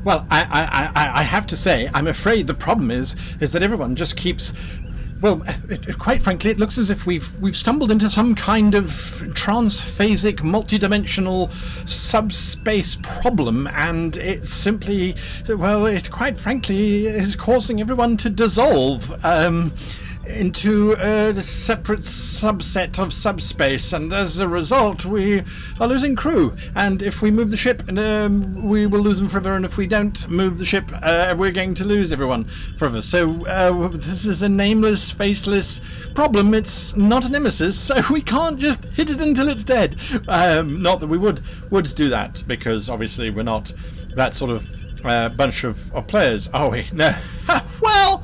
Well, I have to say, I'm afraid the problem is that everyone just keeps. Well, quite frankly, it looks as if we've stumbled into some kind of transphasic, multidimensional subspace problem, and it simply, well, it quite frankly is causing everyone to dissolve into a separate subset of subspace, and as a result we are losing crew, and if we move the ship we will lose them forever, and if we don't move the ship we're going to lose everyone forever. So this is a nameless, faceless problem. It's not a nemesis, so we can't just hit it until it's dead. Not that we would do that, because obviously we're not that sort of bunch of players, are we? No. Well,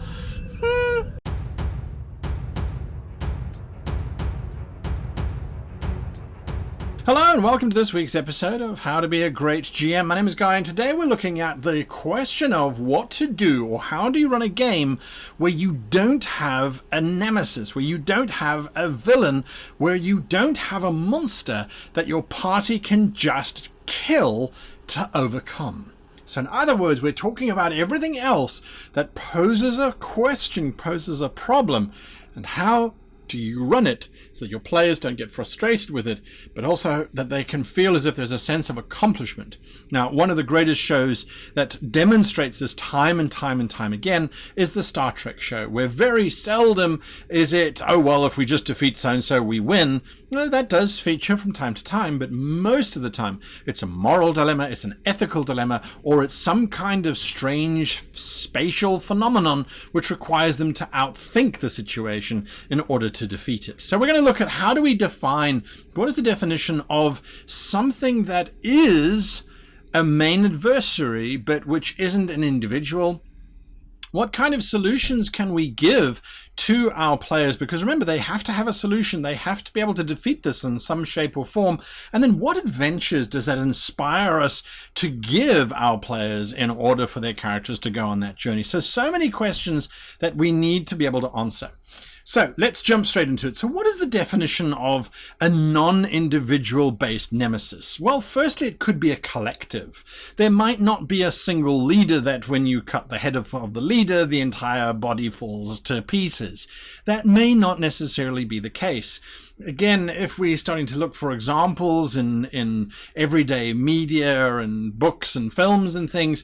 hello and welcome to this week's episode of How to Be a Great GM. My name is Guy, and today we're looking at the question of what to do, or how do you run a game where you don't have a nemesis, where you don't have a villain, where you don't have a monster that your party can just kill to overcome. So in other words, we're talking about everything else that poses a question, poses a problem, and how do you run it so that your players don't get frustrated with it, but also that they can feel as if there's a sense of accomplishment. Now, one of the greatest shows that demonstrates this time and time and time again is the Star Trek show, where very seldom is it, oh, well, if we just defeat so-and-so, we win. Well, that does feature from time to time, but most of the time it's a moral dilemma, it's an ethical dilemma, or it's some kind of strange spatial phenomenon which requires them to outthink the situation in order to defeat it. So we're going to look at how do we define, what is the definition of something that is a main adversary but which isn't an individual. What kind of solutions can we give to our players? Because remember, they have to have a solution. They have to be able to defeat this in some shape or form. And then what adventures does that inspire us to give our players in order for their characters to go on that journey? So many questions that we need to be able to answer. So let's jump straight into it. So what is the definition of a non-individual based nemesis? Well, firstly, it could be a collective. There might not be a single leader that when you cut the head of the leader, the entire body falls to pieces. That may not necessarily be the case. Again, if we're starting to look for examples in everyday media and books and films and things,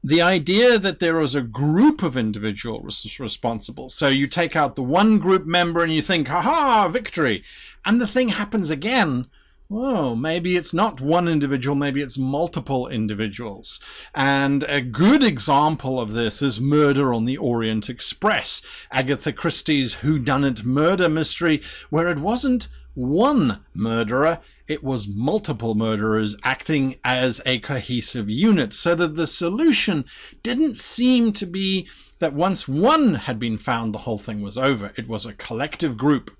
the idea that there is a group of individuals responsible. So you take out the one group member and you think, ha-ha, victory. And the thing happens again. Oh, maybe it's not one individual, maybe it's multiple individuals. And a good example of this is Murder on the Orient Express, Agatha Christie's whodunit murder mystery, where it wasn't one murderer, it was multiple murderers acting as a cohesive unit, so that the solution didn't seem to be that once one had been found, the whole thing was over. It was a collective group.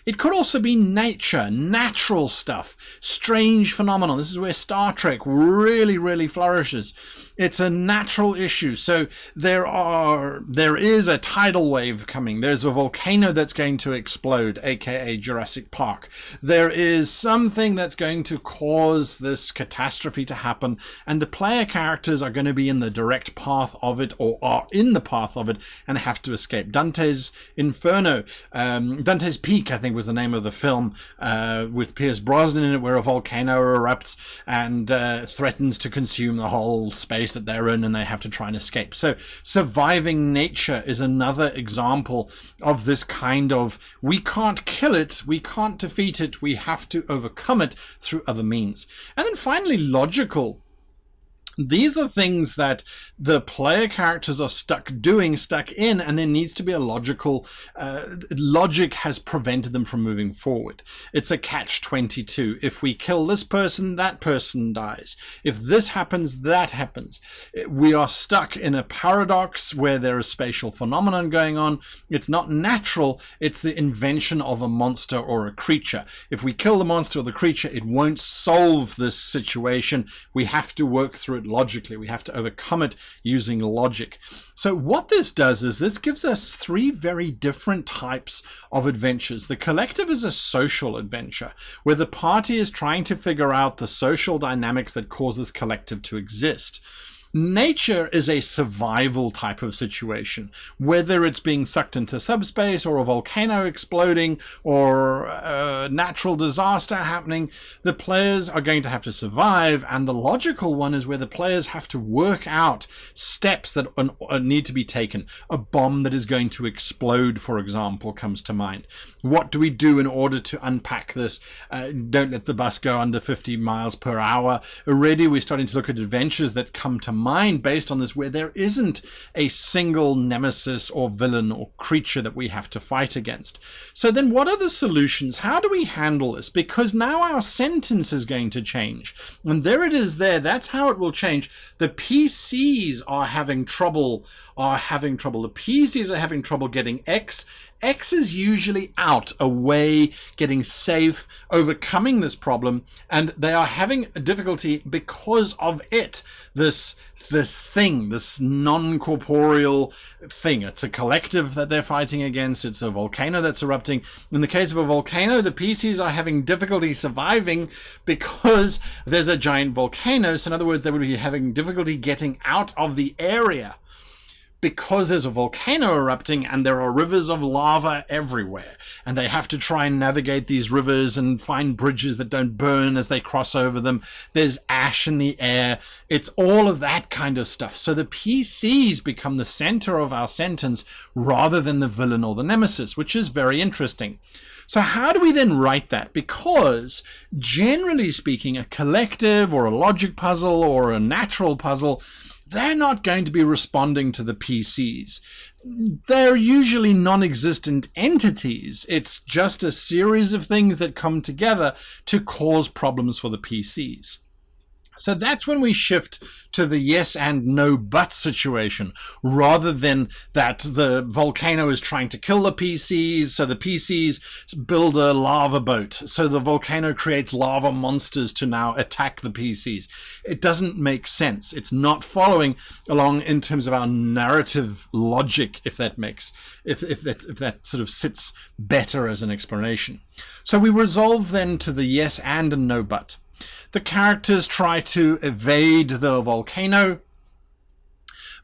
It could also be nature, natural stuff, strange phenomenon. This is where Star Trek really, really flourishes. It's a natural issue. So there is a tidal wave coming. There's a volcano that's going to explode, aka Jurassic Park. There is something that's going to cause this catastrophe to happen, and the player characters are going to be in the direct path of it, or are in the path of it, and have to escape. Dante's Inferno, Dante's Peak, I think was the name of the film, with Pierce Brosnan in it, where a volcano erupts and threatens to consume the whole space that they're in, and they have to try and escape. So surviving nature is another example of this kind of, we can't kill it, we can't defeat it, we have to overcome it through other means. And then finally, logical. These are things that the player characters are stuck in, and there needs to be a logical, logic has prevented them from moving forward. It's a catch-22. If we kill this person, that person dies. If this happens, that happens. We are stuck in a paradox where there is spatial phenomenon going on. It's not natural. It's the invention of a monster or a creature. If we kill the monster or the creature, it won't solve this situation. We have to work through it it logically. We have to overcome it using logic. So what this does is this gives us three very different types of adventures. The collective is a social adventure where the party is trying to figure out the social dynamics that causes collective to exist. Nature is a survival type of situation, whether it's being sucked into subspace or a volcano exploding or a natural disaster happening. The players are going to have to survive, and the logical one is where the players have to work out steps that need to be taken. A bomb that is going to explode, for example, comes to mind. What do we do in order to unpack this? Don't let the bus go under 50 miles per hour. Already we're starting to look at adventures that come to mind based on this, where there isn't a single nemesis or villain or creature that we have to fight against. So then what are the solutions? How do we handle this? Because now our sentence is going to change. And there it is there. That's how it will change. The PCs are having trouble. The PCs are having trouble getting X. X is usually out, away, getting safe, overcoming this problem, and they are having difficulty because of it. This thing, this non-corporeal thing. It's a collective that they're fighting against. It's a volcano that's erupting. In the case of a volcano, the PCs are having difficulty surviving because there's a giant volcano. So in other words, they would be having difficulty getting out of the area, because there's a volcano erupting and there are rivers of lava everywhere, and they have to try and navigate these rivers and find bridges that don't burn as they cross over them. There's ash in the air. It's all of that kind of stuff. So the PCs become the center of our sentence rather than the villain or the nemesis, which is very interesting. So how do we then write that? Because generally speaking, a collective or a logic puzzle or a natural puzzle, they're not going to be responding to the PCs. They're usually non-existent entities. It's just a series of things that come together to cause problems for the PCs. So that's when we shift to the yes and no but situation, rather than that the volcano is trying to kill the PCs, so the PCs build a lava boat, so the volcano creates lava monsters to now attack the PCs. It doesn't make sense. It's not following along in terms of our narrative logic, if that sort of sits better as an explanation. So we resolve then to the yes and no but. The characters try to evade the volcano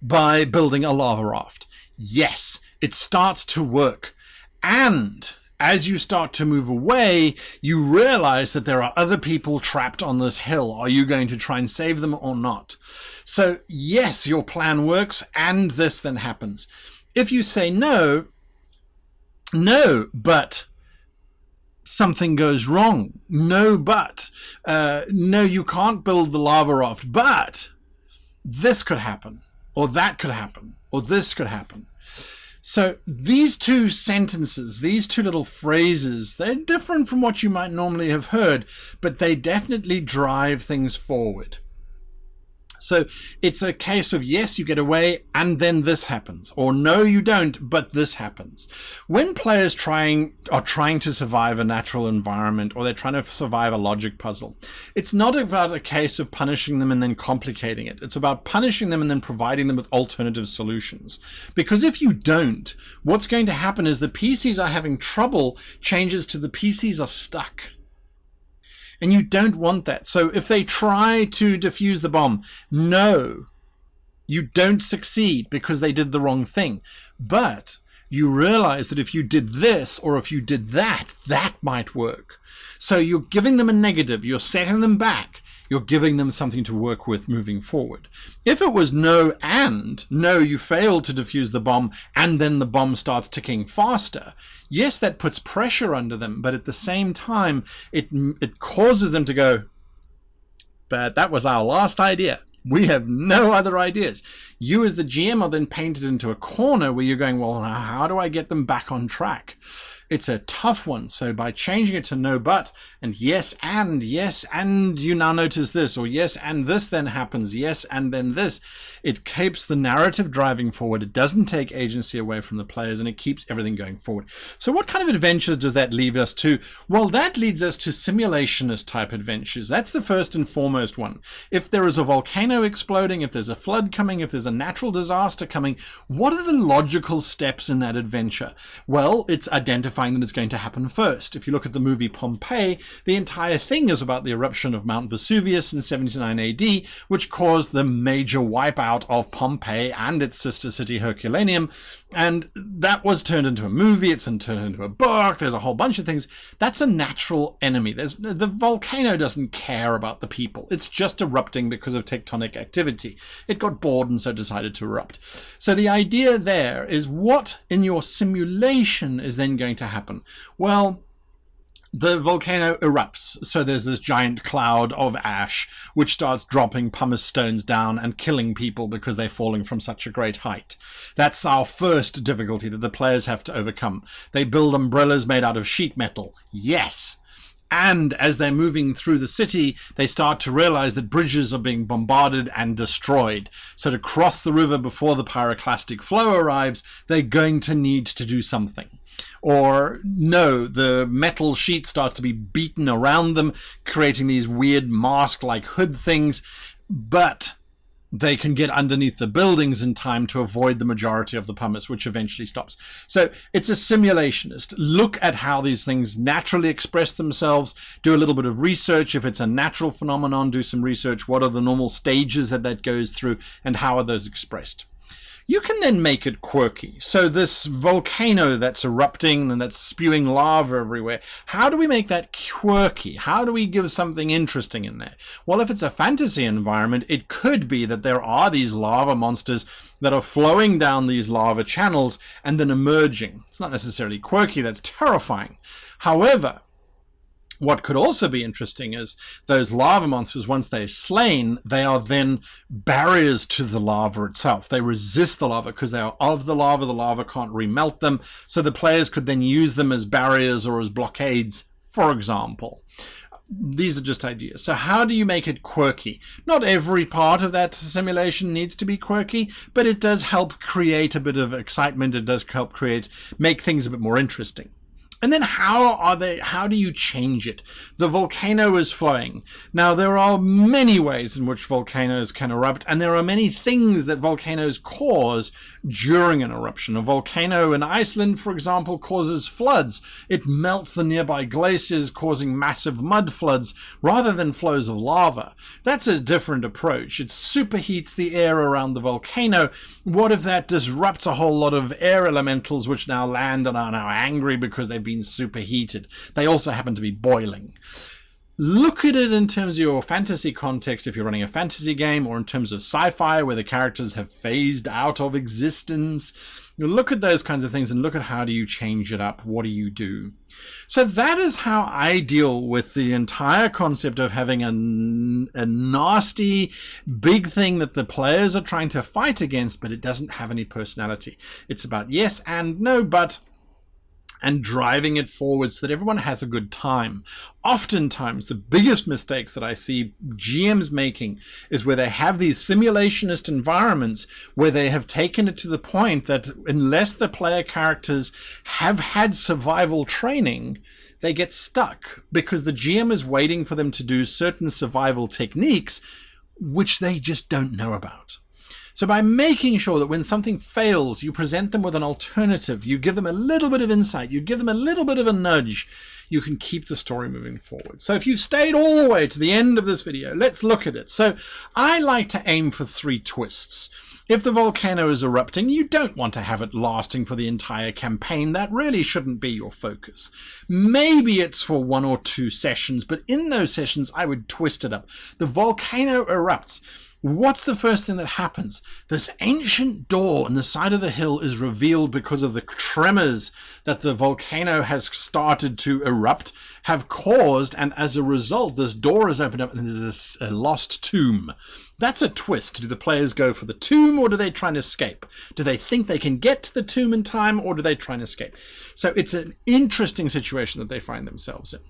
by building a lava raft. Yes, it starts to work. And as you start to move away, you realize that there are other people trapped on this hill. Are you going to try and save them or not? So yes, your plan works, and this then happens. If you say no, but something goes wrong. No, you can't build the lava raft, but this could happen, or that could happen, or this could happen. So these two sentences, these two little phrases, they're different from what you might normally have heard, but they definitely drive things forward. So it's a case of yes, you get away, and then this happens, or no, you don't, but this happens. When players are trying to survive a natural environment, or they're trying to survive a logic puzzle, it's not about a case of punishing them and then complicating it. It's about punishing them and then providing them with alternative solutions. Because if you don't, what's going to happen is the PCs are having trouble changes to the PCs are stuck. And you don't want that. So if they try to defuse the bomb, no, you don't succeed because they did the wrong thing. But you realize that if you did this or if you did that, that might work. So you're giving them a negative, you're setting them back, you're giving them something to work with moving forward. If it was no, you failed to defuse the bomb, and then the bomb starts ticking faster, yes, that puts pressure under them, but at the same time, it causes them to go, but that was our last idea. We have no other ideas. You as the GM are then painted into a corner where you're going, well, how do I get them back on track? It's a tough one. So by changing it to no but, and yes, and you now notice this, or yes, and this then happens, yes, and then this, it keeps the narrative driving forward. It doesn't take agency away from the players, and it keeps everything going forward. So what kind of adventures does that lead us to? Well, that leads us to simulationist type adventures. That's the first and foremost one. If there is a volcano exploding, if there's a flood coming, if there's a natural disaster coming, what are the logical steps in that adventure? Well, it's identifying that it's going to happen first. If you look at the movie Pompeii, the entire thing is about the eruption of Mount Vesuvius in 79 AD, which caused the major wipeout of Pompeii and its sister city Herculaneum. And that was turned into a movie, it's turned into a book, there's a whole bunch of things. That's a natural enemy. The volcano doesn't care about the people. It's just erupting because of tectonic activity. It got bored and so decided to erupt. So the idea there is what in your simulation is then going to happen? Well, the volcano erupts, so there's this giant cloud of ash which starts dropping pumice stones down and killing people because they're falling from such a great height. That's our first difficulty that the players have to overcome. They build umbrellas made out of sheet metal. Yes! And as they're moving through the city, they start to realize that bridges are being bombarded and destroyed. So to cross the river before the pyroclastic flow arrives, they're going to need to do something. Or no, the metal sheet starts to be beaten around them, creating these weird mask-like hood things, but they can get underneath the buildings in time to avoid the majority of the pumice, which eventually stops. So it's a simulationist. Look at how these things naturally express themselves. Do a little bit of research. If it's a natural phenomenon, do some research. What are the normal stages that goes through, and how are those expressed? You can then make it quirky. So this volcano that's erupting and that's spewing lava everywhere, how do we make that quirky? How do we give something interesting in there? Well, if it's a fantasy environment, it could be that there are these lava monsters that are flowing down these lava channels and then emerging. It's not necessarily quirky, that's terrifying. However, what could also be interesting is those lava monsters, once they're slain, they are then barriers to the lava itself. They resist the lava because they are of the lava can't remelt them, so the players could then use them as barriers or as blockades, for example. These are just ideas. So how do you make it quirky? Not every part of that simulation needs to be quirky, but it does help create a bit of excitement. It does help make things a bit more interesting. And then how do you change it? The volcano is flowing. Now, there are many ways in which volcanoes can erupt, and there are many things that volcanoes cause during an eruption. A volcano in Iceland, for example, causes floods. It melts the nearby glaciers, causing massive mud floods, rather than flows of lava. That's a different approach. It superheats the air around the volcano. What if that disrupts a whole lot of air elementals which now land and are now angry because they've been superheated? They also happen to be boiling. Look at it in terms of your fantasy context if you're running a fantasy game, or in terms of sci-fi where the characters have phased out of existence. You look at those kinds of things and look at how do you change it up? What do you do? So that is how I deal with the entire concept of having a nasty big thing that the players are trying to fight against, but it doesn't have any personality. It's about yes and no but, and driving it forward so that everyone has a good time. Oftentimes, the biggest mistakes that I see GMs making is where they have these simulationist environments where they have taken it to the point that unless the player characters have had survival training, they get stuck because the GM is waiting for them to do certain survival techniques which they just don't know about. So by making sure that when something fails, you present them with an alternative, you give them a little bit of insight, you give them a little bit of a nudge, you can keep the story moving forward. So if you've stayed all the way to the end of this video, let's look at it. So I like to aim for 3 twists. If the volcano is erupting, you don't want to have it lasting for the entire campaign. That really shouldn't be your focus. Maybe it's for 1 or 2 sessions, but in those sessions, I would twist it up. The volcano erupts. What's the first thing that happens? This ancient door on the side of the hill is revealed because of the tremors that the volcano has started to erupt have caused, and as a result, this door is opened up and there's this lost tomb. That's a twist. Do the players go for the tomb, or do they try and escape? Do they think they can get to the tomb in time, or do they try and escape? So it's an interesting situation that they find themselves in.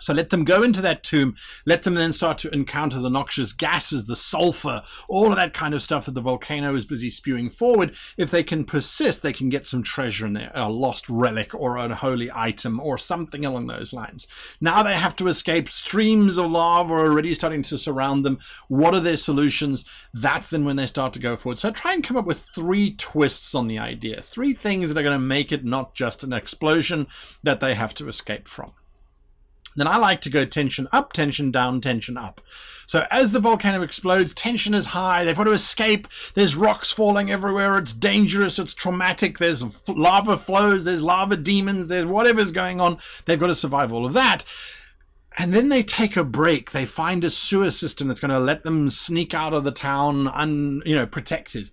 So let them go into that tomb, let them then start to encounter the noxious gases, the sulfur, all of that kind of stuff that the volcano is busy spewing forward. If they can persist, they can get some treasure in there, a lost relic or an holy item or something along those lines. Now they have to escape. Streams of lava are already starting to surround them. What are their solutions? That's then when they start to go forward. So try and come up with 3 twists on the idea, 3 things that are going to make it not just an explosion that they have to escape from. Then I like to go tension up, tension down, tension up. So as the volcano explodes, tension is high. They've got to escape. There's rocks falling everywhere. It's dangerous. It's traumatic. There's lava flows. There's lava demons. There's whatever's going on. They've got to survive all of that. And then they take a break. They find a sewer system that's going to let them sneak out of the town protected.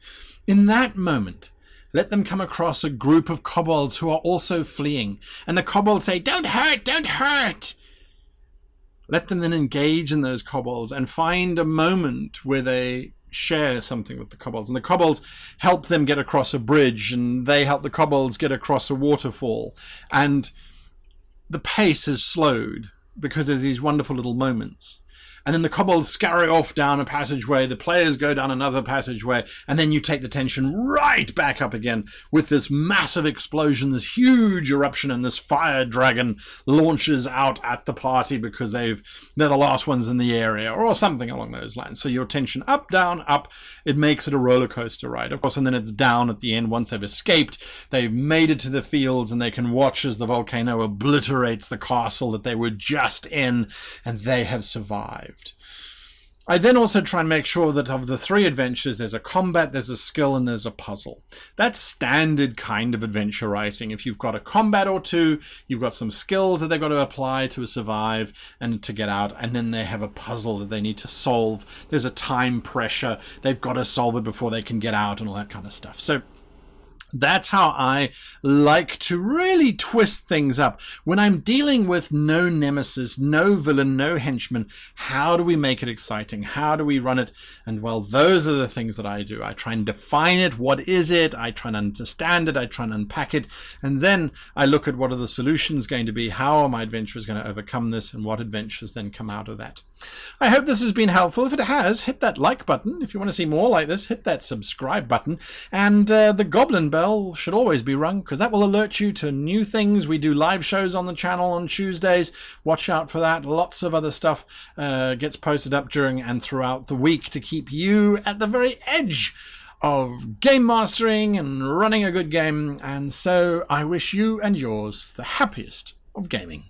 In that moment, let them come across a group of kobolds who are also fleeing. And the kobolds say, "Don't hurt, don't hurt." Let them then engage in those kobolds and find a moment where they share something with the kobolds. And the kobolds help them get across a bridge, and they help the kobolds get across a waterfall. And the pace is slowed because there's these wonderful little moments. And then the kobolds scurry off down a passageway, the players go down another passageway, and then you take the tension right back up again with this massive explosion, this huge eruption, and this fire dragon launches out at the party because they're the last ones in the area, or something along those lines. So your tension up, down, up, it makes it a roller coaster ride, of course, and then it's down at the end once they've escaped. They've made it to the fields, and they can watch as the volcano obliterates the castle that they were just in, and they have survived. I then also try and make sure that of the 3 adventures, there's a combat, there's a skill, and there's a puzzle. That's standard kind of adventure writing. If you've got a combat or 2, you've got some skills that they've got to apply to survive and to get out, and then they have a puzzle that they need to solve. There's a time pressure. They've got to solve it before they can get out and all that kind of stuff. So that's how I like to really twist things up. When I'm dealing with no nemesis, no villain, no henchman, how do we make it exciting? How do we run it? And well, those are the things that I do. I try and define it. What is it? I try and understand it. I try and unpack it. And then I look at what are the solutions going to be? How are my adventurers going to overcome this? And what adventures then come out of that? I hope this has been helpful. If it has, hit that like button. If you want to see more like this, hit that subscribe button. And the Goblin Bell should always be rung, because that will alert you to new things. We do live shows on the channel on Tuesdays. Watch out for that. Lots of other stuff gets posted up during and throughout the week to keep you at the very edge of game mastering and running a good game. And so I wish you and yours the happiest of gaming.